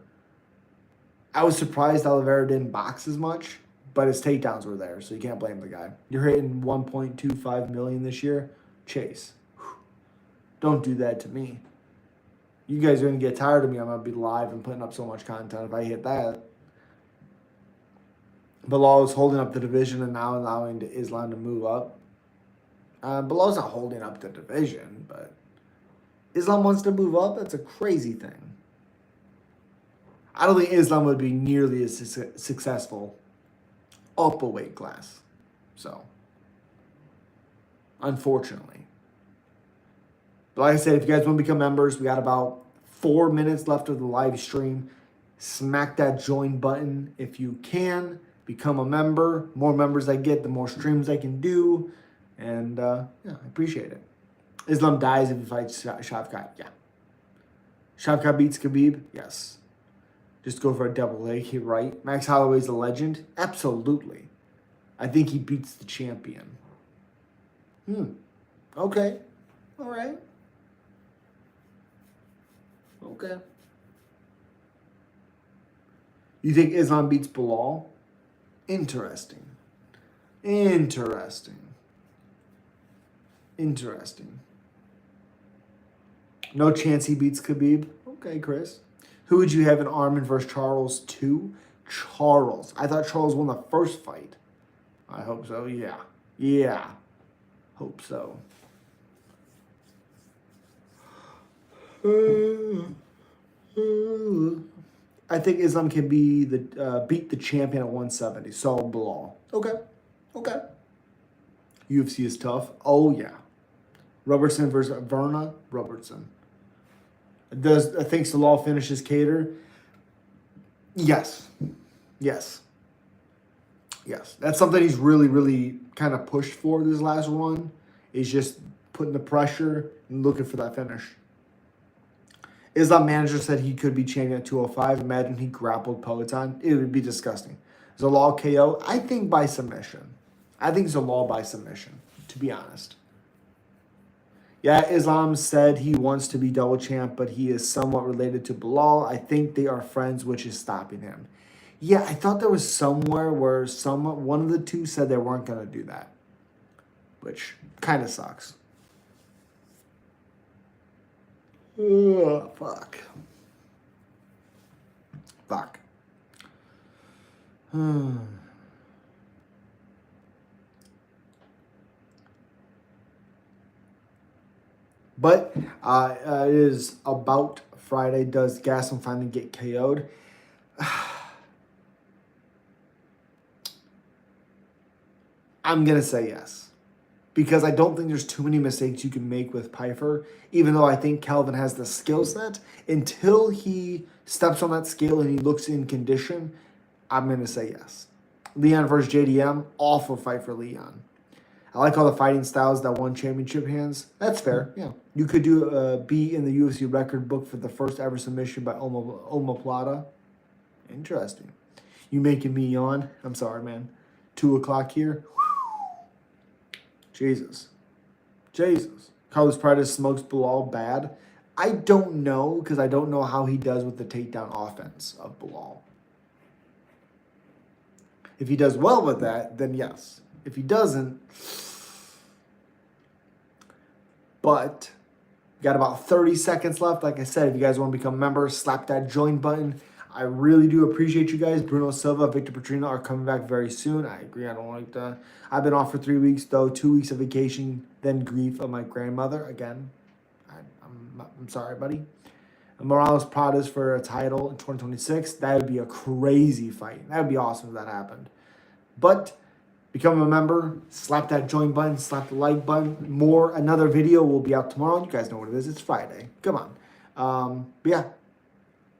I was surprised Oliveira didn't box as much, but his takedowns were there, so you can't blame the guy. You're hitting 1.25 million this year. Chase. Whew. Don't do that to me. You guys are going to get tired of me. I'm going to be live and putting up so much content if I hit that. Bilal is holding up the division and now allowing Islam to move up. Bilal's not holding up the division, but Islam wants to move up. That's a crazy thing. I don't think Islam would be nearly as successful up a weight class. So, unfortunately. But like I said, if you guys want to become members, we got about 4 minutes left of the live stream. Smack that join button if you can. Become a member. More members I get, the more streams I can do. And, yeah, I appreciate it. Islam dies if he fights Shavkat. Yeah. Shavkat beats Khabib. Yes. Just go for a double leg hit, right? Max Holloway's a legend. Absolutely. I think he beats the champion. Okay. All right. Okay. You think Islam beats Bilal? Interesting. Interesting. Interesting. No chance he beats Khabib? Okay, Chris. Who would you have in Arman versus Charles 2? Charles. I thought Charles won the first fight. I hope so, yeah. Yeah. Hope so. I think Islam can be beat the champion at 170. So Bilal. Okay. Okay. UFC is tough. Oh yeah. Robertson versus Verna. Robertson. Thinks the law finishes Cater? Yes. Yes. Yes. That's something he's really, really kind of pushed for this last run. Is just putting the pressure and looking for that finish. Islam manager said he could be champion at 205. Imagine he grappled Peloton. It would be disgusting. Zalal KO? I think by submission. I think Zalal by submission, to be honest. Yeah, Islam said he wants to be double champ, but he is somewhat related to Bilal. I think they are friends, which is stopping him. Yeah, I thought there was somewhere where one of the two said they weren't going to do that, which kind of sucks. Fuck. Fuck. But it is about Friday. Does Gaslam finally get KO'd? I'm going to say yes. Because I don't think there's too many mistakes you can make with Pyfer, even though I think Kelvin has the skill set. Until he steps on that scale and he looks in condition, I'm going to say yes. Leon versus JDM, awful fight for Leon. I like all the fighting styles that won championship hands. That's fair, yeah. You could be in the UFC record book for the first ever submission by Oma Plata. Interesting. You making me yawn? I'm sorry, man. 2 o'clock here. Jesus. Carlos Paredes smokes Bilal bad. I don't know, because I don't know how he does with the takedown offense of Bilal. If he does well with that, then yes. If he doesn't, but got about 30 seconds left. Like I said, if you guys want to become members, slap that join button. I really do appreciate you guys. Bruno Silva, Victor Petrino are coming back very soon. I agree. I don't like that. I've been off for 3 weeks, though. 2 weeks of vacation, then grief of my grandmother. Again, I'm sorry, buddy. And Morales Pradas for a title in 2026. That would be a crazy fight. That would be awesome if that happened. But Become a member, slap that join button, slap the like button. Another video will be out tomorrow. You guys know what it is. It's Friday. Come on. But yeah,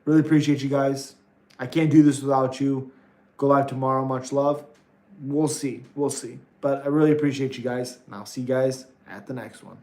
really appreciate you guys. I can't do this without you. Go live tomorrow. Much love. We'll see. But I really appreciate you guys. And I'll see you guys at the next one.